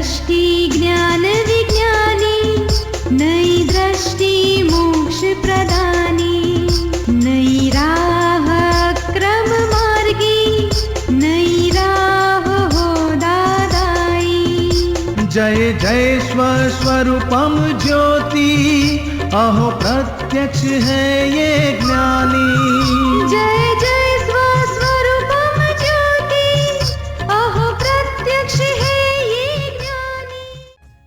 दृष्टि ज्ञान विज्ञानी, नई दृष्टि मोक्ष प्रदानी, नई राह क्रम मार्गी, नई राह हो दादाई। जय जय स्वस्वरूपम ज्योति, अहो प्रत्यक्ष है ये ज्ञानी। जय जय स्वस्वरूपम ज्योति, अहो प्रत्यक्ष है ये ज्ञानी।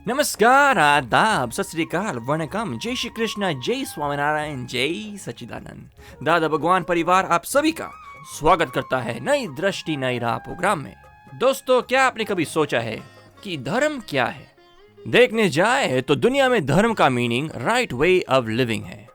नमस्कार, आदाब, सत श्री अकाल, वणकम, जय श्री कृष्ण, जय स्वामीनारायण, जय सच्चिदानंद। दादा भगवान परिवार आप सभी का स्वागत करता है नई दृष्टि नई राह प्रोग्राम में। दोस्तों, क्या आपने कभी सोचा है कि धर्म क्या है? देखने जाए तो दुनिया में धर्म का meaning right way of living है,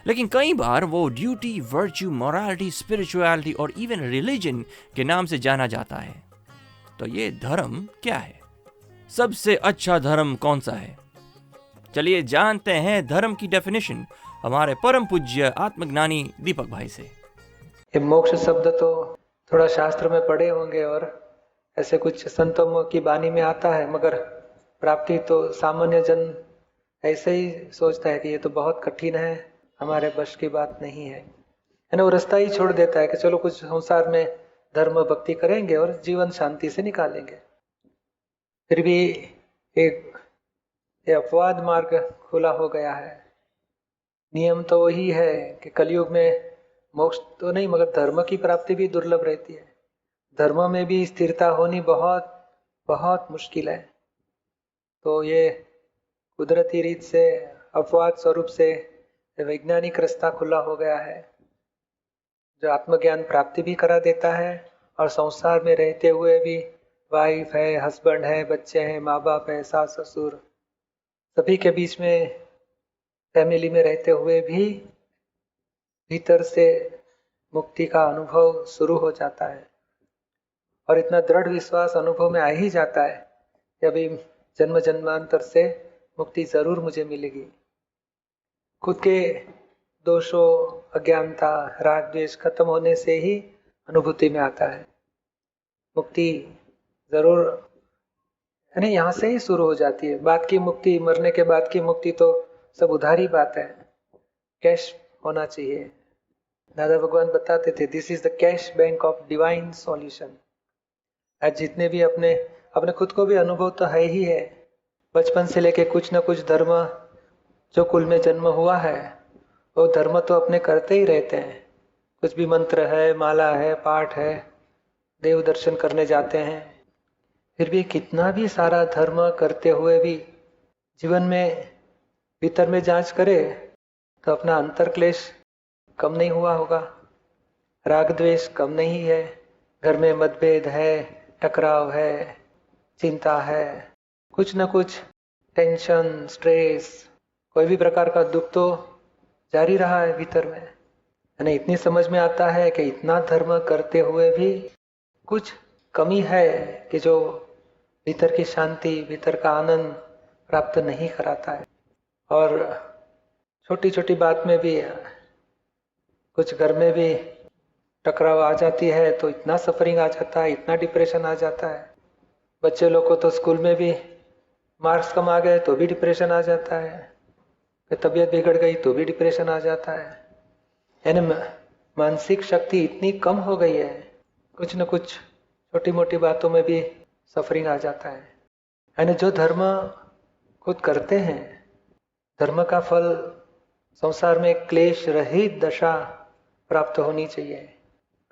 लेकिन कई बार वो ड्यूटी, वर्च्यू, मोरालिटी, स्पिरिचुअलिटी और इवन रिलीजन के नाम से जाना जाता है। तो ये धर्म क्या है? सबसे अच्छा धर्म कौन सा है? चलिए जानते हैं धर्म की डेफिनेशन हमारे परम पूज्य आत्मज्ञानी दीपक भाई से। ये मोक्ष शब्द तो थोड़ा शास्त्र में पढ़े होंगे और ऐसे कुछ संतों की वाणी में आता है, मगर प्राप्ति तो सामान्य जन ऐसे ही सोचता है कि ये तो बहुत कठिन है, हमारे बस की बात नहीं है ना। वो रास्ता ही छोड़ देता है कि चलो कुछ संसार में धर्म भक्ति करेंगे और जीवन शांति से निकालेंगे। फिर भी एक अपवाद मार्ग खुला हो गया है। नियम तो वही है कि कलयुग में मोक्ष तो नहीं मगर धर्म की प्राप्ति भी दुर्लभ रहती है। धर्म में भी स्थिरता होनी बहुत बहुत मुश्किल है। तो ये कुदरती रीत से अपवाद स्वरूप से वैज्ञानिक रास्ता खुला हो गया है, जो आत्मज्ञान प्राप्ति भी करा देता है और संसार में रहते हुए भी वाइफ है, हस्बैंड है, बच्चे हैं, माँ बाप है, सास ससुर, सभी के बीच में फैमिली में रहते हुए भी भीतर से मुक्ति का अनुभव शुरू हो जाता है। और इतना दृढ़ विश्वास अनुभव में आ ही जाता है कि अभी जन्म जन्मांतर से मुक्ति जरूर मुझे मिलेगी। खुद के दोषों, अज्ञानता, राग द्वेष खत्म होने से ही अनुभूति में आता है। मुक्ति जरूर यानी यहाँ से ही शुरू हो जाती है। बाद की मुक्ति, मरने के बाद की मुक्ति तो सब उधारी बात है, कैश होना चाहिए। दादा भगवान बताते थे, this is the cash bank of divine solution. आज जितने भी अपने खुद को भी अनुभव तो है ही है। बचपन से लेके कुछ न कुछ धर्म जो कुल में जन्म हुआ है वो धर्म तो अपने करते ही रहते हैं। कुछ भी मंत्र है, माला है, पाठ है, देव दर्शन करने जाते हैं। फिर भी कितना भी सारा धर्म करते हुए भी जीवन में भीतर में जांच करे तो अपना अंतर क्लेश कम नहीं हुआ होगा, राग द्वेष कम नहीं है, घर में मतभेद है, टकराव है, चिंता है, कुछ न कुछ टेंशन, स्ट्रेस, कोई भी प्रकार का दुख तो जारी रहा है भीतर में। यानी इतनी समझ में आता है कि इतना धर्म करते हुए भी कुछ कमी है कि जो भीतर की शांति, भीतर का आनंद प्राप्त नहीं कराता है। और छोटी छोटी बात में भी कुछ घर में भी टकराव आ जाती है तो इतना सफरिंग आ जाता है, इतना डिप्रेशन आ जाता है। बच्चे लोग को तो स्कूल में भी मार्क्स कम आ गए तो भी डिप्रेशन आ जाता है, फिर तबीयत बिगड़ गई तो भी डिप्रेशन आ जाता है। यानी मानसिक शक्ति इतनी कम हो गई है, कुछ न कुछ छोटी मोटी बातों में भी सफरिंग आ जाता है। यानी जो धर्म खुद करते हैं, धर्म का फल संसार में क्लेश रहित दशा प्राप्त होनी चाहिए।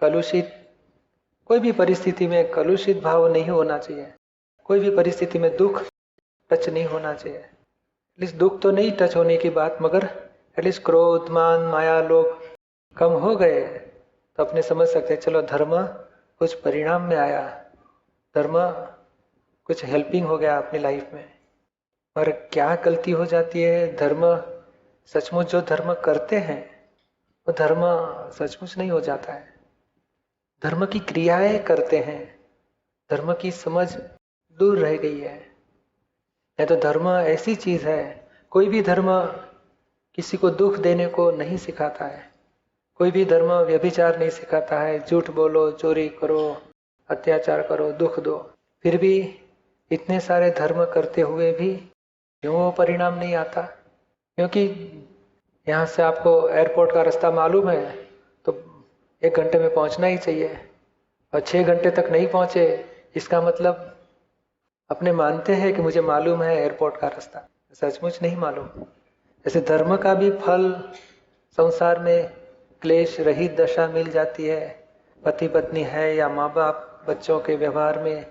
कलुषित कोई भी परिस्थिति में कलुषित भाव नहीं होना चाहिए। कोई भी परिस्थिति में दुख टच नहीं होना चाहिए। एटलीस्ट दुख तो नहीं टच होने की बात, मगर एटलीस्ट क्रोध, मान, माया, लोभ कम हो गए तो अपने समझ सकते हैं चलो धर्म कुछ परिणाम में आया, धर्म कुछ हेल्पिंग हो गया अपनी लाइफ में। और क्या गलती हो जाती है, धर्म सचमुच जो धर्म करते हैं वो धर्म सचमुच नहीं हो जाता है। धर्म की क्रियाएं करते हैं, धर्म की समझ दूर रह गई है। या तो धर्म ऐसी चीज है, कोई भी धर्म किसी को दुख देने को नहीं सिखाता है। कोई भी धर्म व्यभिचार नहीं सिखाता है, झूठ बोलो, चोरी करो, अत्याचार करो, दुख दो। फिर भी इतने सारे धर्म करते हुए भी क्यों वो परिणाम नहीं आता? क्योंकि यहाँ से आपको एयरपोर्ट का रास्ता मालूम है तो 1 घंटे में पहुँचना ही चाहिए, और 6 घंटे तक नहीं पहुँचे, इसका मतलब अपने मानते हैं कि मुझे मालूम है एयरपोर्ट का रास्ता, सचमुच नहीं मालूम। ऐसे धर्म का भी फल संसार में क्लेश रहित दशा मिल जाती है, पति पत्नी है या माँ बाप बच्चों के व्यवहार में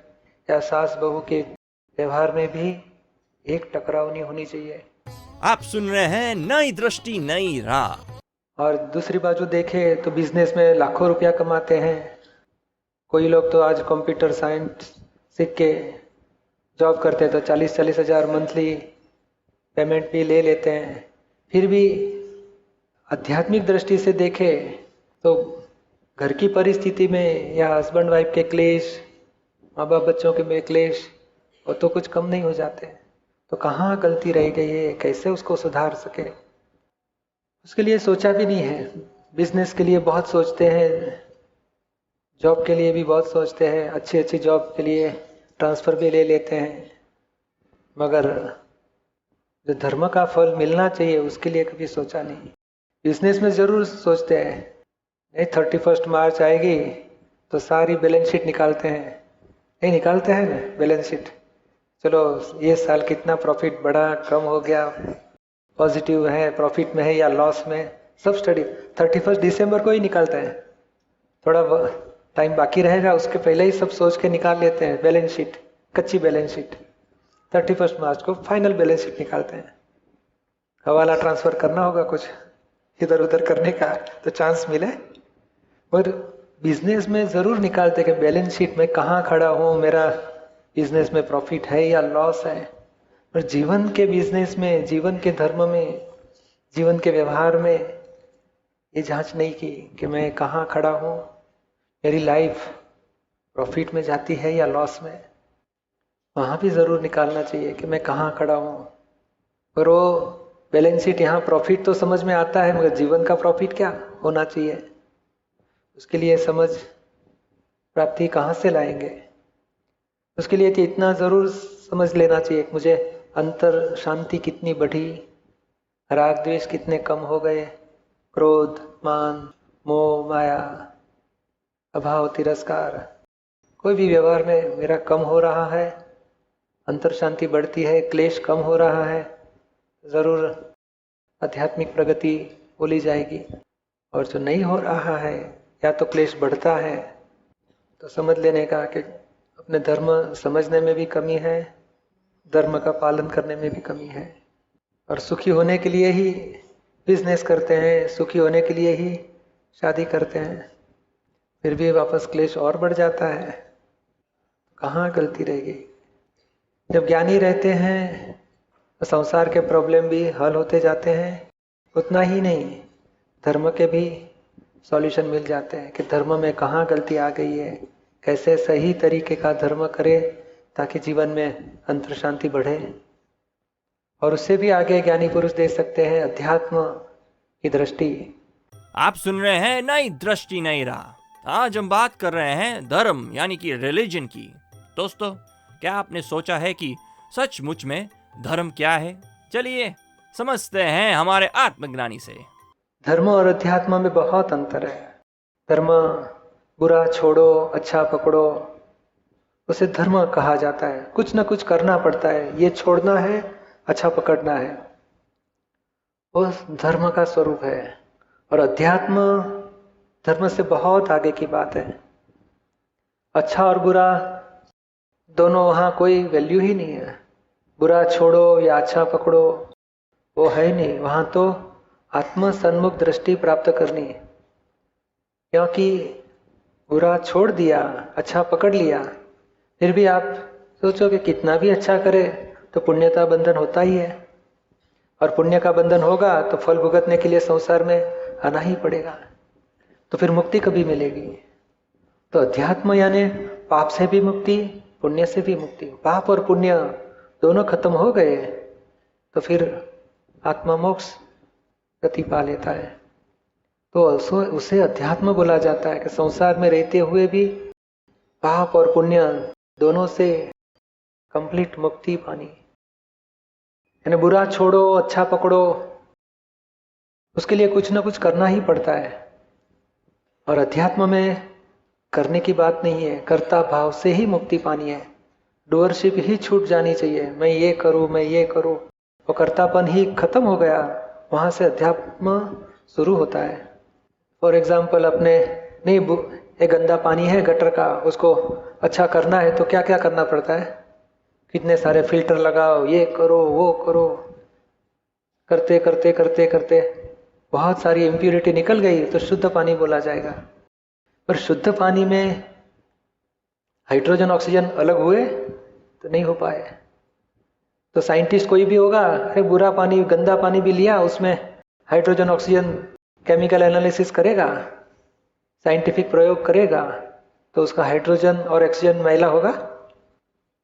या सास बहू के व्यवहार में भी एक टकराव नहीं होनी चाहिए। आप सुन रहे हैं नई दृष्टि नई राह। और दूसरी बाजू देखें तो बिजनेस में लाखों रुपया कमाते हैं। कोई लोग तो आज कंप्यूटर साइंस सीख के जॉब करते हैं तो 40-40 हज़ार मंथली पेमेंट भी ले लेते हैं। फिर भी आध्यात्मिक दृष्टि से देखें तो घर की परिस्थिति में या हस्बैंड वाइफ के क्लेश, माँ बाप बच्चों के में क्लेश, वो तो कुछ कम नहीं हो जाते। तो कहाँ गलती रह गई है, कैसे उसको सुधार सके, उसके लिए सोचा भी नहीं है। बिजनेस के लिए बहुत सोचते हैं, जॉब के लिए भी बहुत सोचते हैं, अच्छी अच्छी जॉब के लिए ट्रांसफ़र भी ले लेते हैं, मगर जो धर्म का फल मिलना चाहिए उसके लिए कभी सोचा नहीं। बिजनेस में ज़रूर सोचते हैं, नहीं 31 मार्च आएगी तो सारी बैलेंस शीट निकालते हैं, नहीं निकालते हैं ना बैलेंस शीट, चलो ये साल कितना प्रॉफिट बढ़ा कम हो गया, पॉजिटिव है, प्रॉफिट में है या लॉस में, सब स्टडी 31 दिसंबर को ही निकालते हैं। थोड़ा टाइम बाकी रहेगा उसके पहले ही सब सोच के निकाल लेते हैं बैलेंस शीट, कच्ची बैलेंस शीट। 31 मार्च को फाइनल बैलेंस शीट निकालते हैं। हवाला ट्रांसफ़र करना होगा कुछ इधर उधर करने का तो चांस मिले, और बिजनेस में ज़रूर निकालते कि बैलेंस शीट में कहाँ खड़ा हूँ, मेरा बिजनेस में प्रॉफिट है या लॉस है। पर जीवन के बिजनेस में, जीवन के धर्म में, जीवन के व्यवहार में ये जांच नहीं की कि मैं कहाँ खड़ा हूँ, मेरी लाइफ प्रॉफिट में जाती है या लॉस में। वहाँ भी ज़रूर निकालना चाहिए कि मैं कहाँ खड़ा हूँ। पर वो बैलेंस शीट यहाँ प्रॉफिट तो समझ में आता है, मगर जीवन का प्रॉफिट क्या होना चाहिए, उसके लिए समझ प्राप्ति कहाँ से लाएंगे? उसके लिए तो इतना ज़रूर समझ लेना चाहिए कि मुझे अंतर शांति कितनी बढ़ी, राग द्वेष कितने कम हो गए, क्रोध मान मोह माया अभाव तिरस्कार कोई भी व्यवहार में मेरा कम हो रहा है, अंतर शांति बढ़ती है, क्लेश कम हो रहा है, ज़रूर आध्यात्मिक प्रगति बोली जाएगी। और जो नहीं हो रहा है या तो क्लेश बढ़ता है तो समझ लेने का कि अपने धर्म समझने में भी कमी है, धर्म का पालन करने में भी कमी है। और सुखी होने के लिए ही बिजनेस करते हैं, सुखी होने के लिए ही शादी करते हैं, फिर भी वापस क्लेश और बढ़ जाता है। कहाँ गलती रह गई? जब ज्ञानी रहते हैं तो संसार के प्रॉब्लम भी हल होते जाते हैं। उतना ही नहीं, धर्म के भी सॉल्यूशन मिल जाते हैं कि धर्म में कहाँ गलती आ गई है, कैसे सही तरीके का धर्म करे ताकि जीवन में अंतर शांति बढ़े। और उससे भी आगे ज्ञानी पुरुष दे सकते हैं अध्यात्म की दृष्टि। आप सुन रहे हैं नई दृष्टि नई राह। आज हम बात कर रहे हैं धर्म यानी कि रिलीजन की। दोस्तों, क्या आपने सोचा है कि सचमुच में धर्म क्या है? चलिए समझते हैं हमारे आत्मज्ञानी से। धर्म और अध्यात्म में बहुत अंतर है। धर्म बुरा छोड़ो अच्छा पकड़ो, उसे धर्म कहा जाता है। कुछ ना कुछ करना पड़ता है, ये छोड़ना है अच्छा पकड़ना है, वो धर्म का स्वरूप है। और अध्यात्म धर्म से बहुत आगे की बात है। अच्छा और बुरा दोनों, वहाँ कोई वैल्यू ही नहीं है। बुरा छोड़ो या अच्छा पकड़ो वो है ही नहीं। वहाँ तो आत्म सन्मुख दृष्टि प्राप्त करनी है, क्योंकि बुरा छोड़ दिया अच्छा पकड़ लिया, फिर भी आप सोचो कि कितना भी अच्छा करे तो पुण्य का बंधन होता ही है, और पुण्य का बंधन होगा तो फल भुगतने के लिए संसार में आना ही पड़ेगा। तो फिर मुक्ति कभी मिलेगी? तो अध्यात्म यानी पाप से भी मुक्ति, पुण्य से भी मुक्ति। पाप और पुण्य दोनों खत्म हो गए तो फिर आत्मा मोक्ष गति पा लेता है। तो उसे अध्यात्म बोला जाता है कि संसार में रहते हुए भी पाप और पुण्य दोनों से कंप्लीट मुक्ति पानी। यानी बुरा छोड़ो अच्छा पकड़ो, उसके लिए कुछ ना कुछ करना ही पड़ता है। और अध्यात्म में करने की बात नहीं है, कर्ता भाव से ही मुक्ति पानी है। डूअरशिप ही छूट जानी चाहिए, मैं ये करूं मैं ये करूं, वो कर्तापन ही खत्म हो गया, वहां से अध्यात्म शुरू होता है। फॉर एग्जाम्पल अपने नहीं एक गंदा पानी है गटर का, उसको अच्छा करना है तो क्या क्या करना पड़ता है, कितने सारे फिल्टर लगाओ, ये करो वो करो, करते करते करते करते बहुत सारी इम्प्यूरिटी निकल गई तो शुद्ध पानी बोला जाएगा। पर शुद्ध पानी में हाइड्रोजन ऑक्सीजन अलग हुए तो नहीं हो पाए। तो साइंटिस्ट कोई भी होगा, अरे बुरा पानी गंदा पानी भी लिया, उसमें हाइड्रोजन ऑक्सीजन केमिकल एनालिसिस करेगा, साइंटिफिक प्रयोग करेगा, तो उसका हाइड्रोजन और ऑक्सीजन मैला होगा?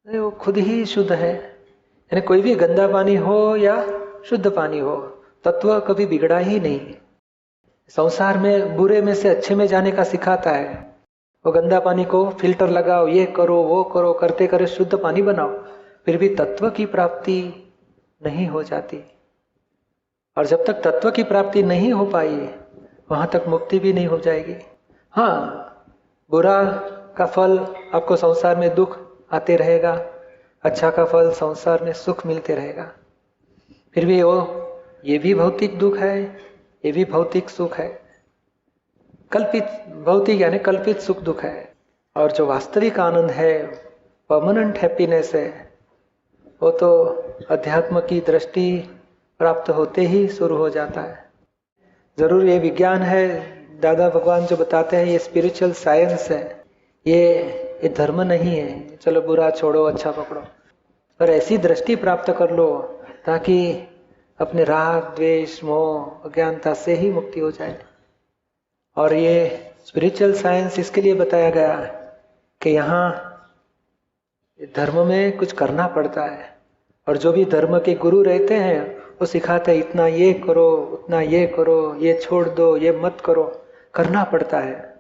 नहीं, वो खुद ही शुद्ध है। यानी कोई भी गंदा पानी हो या शुद्ध पानी हो, तत्व कभी बिगड़ा ही नहीं। संसार में बुरे में से अच्छे में जाने का सिखाता है। वो गंदा पानी को फिल्टर लगाओ, ये करो वो करो, करते करे शुद्ध पानी बनाओ, फिर भी तत्व की प्राप्ति नहीं हो जाती। और जब तक तत्व की प्राप्ति नहीं हो पाई वहां तक मुक्ति भी नहीं हो जाएगी। हाँ, बुरा का फल आपको संसार में दुख आते रहेगा, अच्छा का फल संसार में सुख मिलते रहेगा। फिर भी ये भी भौतिक दुख है, ये भी भौतिक सुख है। कल्पित भौतिक यानी कल्पित सुख दुख है, और जो वास्तविक आनंद है, परमानेंट हैप्पीनेस है, वो तो अध्यात्म की दृष्टि प्राप्त होते ही शुरू हो जाता है। जरूर ये विज्ञान है, दादा भगवान जो बताते हैं ये स्पिरिचुअल साइंस है, ये धर्म नहीं है, चलो बुरा छोड़ो अच्छा पकड़ो। पर ऐसी दृष्टि प्राप्त कर लो ताकि अपने राग द्वेष मोह अज्ञानता से ही मुक्ति हो जाए। और ये स्पिरिचुअल साइंस इसके लिए बताया गया कि यहाँ धर्म में कुछ करना पड़ता है, और जो भी धर्म के गुरु रहते हैं वो सिखाते हैं इतना ये करो उतना ये करो, ये छोड़ दो ये मत करो, करना पड़ता है।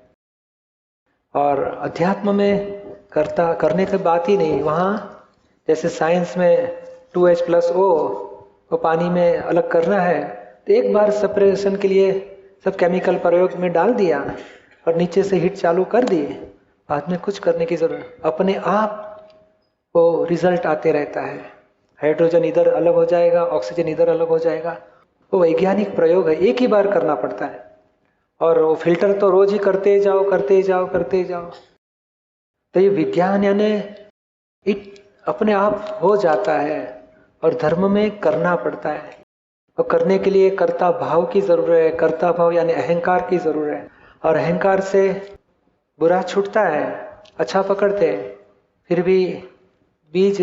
और अध्यात्म में करने की बात ही नहीं। वहाँ जैसे साइंस में 2H+O वो पानी में अलग करना है, तो एक बार सेपरेशन के लिए सब केमिकल प्रयोग में डाल दिया और नीचे से हीट चालू कर दी, बाद में कुछ करने की जरूरत, अपने आप वो रिजल्ट आते रहता है। हाइड्रोजन इधर अलग हो जाएगा, ऑक्सीजन इधर अलग हो जाएगा। वो वैज्ञानिक प्रयोग है, एक ही बार करना पड़ता है। और वो फिल्टर तो रोज ही करते जाओ करते जाओ करते जाओ। तो ये विज्ञान यानी अपने आप हो जाता है, और धर्म में करना पड़ता है। और करने के लिए कर्ता भाव की जरूरत है, कर्ता भाव यानी अहंकार की जरूरत है। और अहंकार से बुरा छूटता है, अच्छा पकड़ते हैं। फिर भी बीज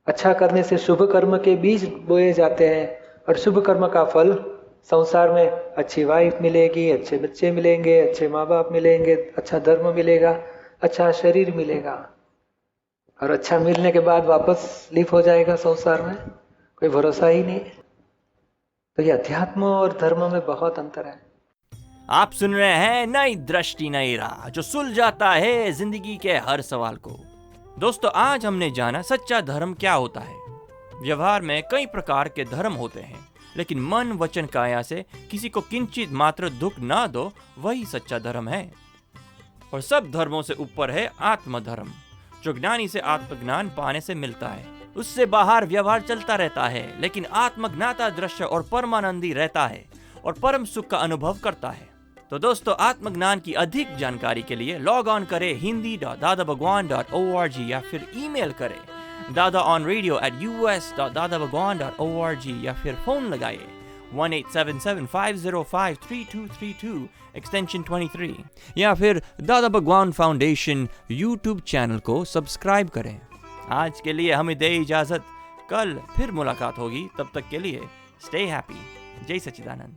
अच्छा करने से शुभ कर्म के बीज बोए जाते हैं, और शुभ कर्म का फल संसार में अच्छी वाइफ मिलेगी, अच्छे बच्चे मिलेंगे, अच्छे माँ बाप मिलेंगे, अच्छा धर्म मिलेगा, अच्छा शरीर मिलेगा। और अच्छा मिलने के बाद वापस लिप हो जाएगा संसार में, कोई भरोसा ही नहीं। तो ये अध्यात्म और धर्म में बहुत अंतर है। आप सुन रहे हैं नई दृष्टि नई राह, जो सुलझाता है जिंदगी के हर सवाल को। दोस्तों, आज हमने जाना सच्चा धर्म क्या होता है। व्यवहार में कई प्रकार के धर्म होते हैं, लेकिन मन वचन काया से किसी को किंचित मात्र दुख ना दो, वही सच्चा धर्म है। और सब धर्मों से ऊपर है आत्मधर्म, जो ज्ञानी से आत्मज्ञान पाने से मिलता है। उससे बाहर व्यवहार चलता रहता है, लेकिन आत्मज्ञाता दृश्य और परमानंदी रहता है और परम सुख का अनुभव करता है। तो दोस्तों, आत्मज्ञान की अधिक जानकारी के लिए लॉग ऑन करें hindi.dadabhagwan.org या फिर ईमेल करें dadaonradio@us.dadabhagwan.org या फिर फोन लगाइए 1877-505-3232 एक्सटेंशन 23 या फिर दादा भगवान फाउंडेशन यूट्यूब चैनल को सब्सक्राइब करें। आज के लिए हमें दे इजाजत, कल फिर मुलाकात होगी, तब तक के लिए स्टे हैप्पी। जय सच्चिदानंद।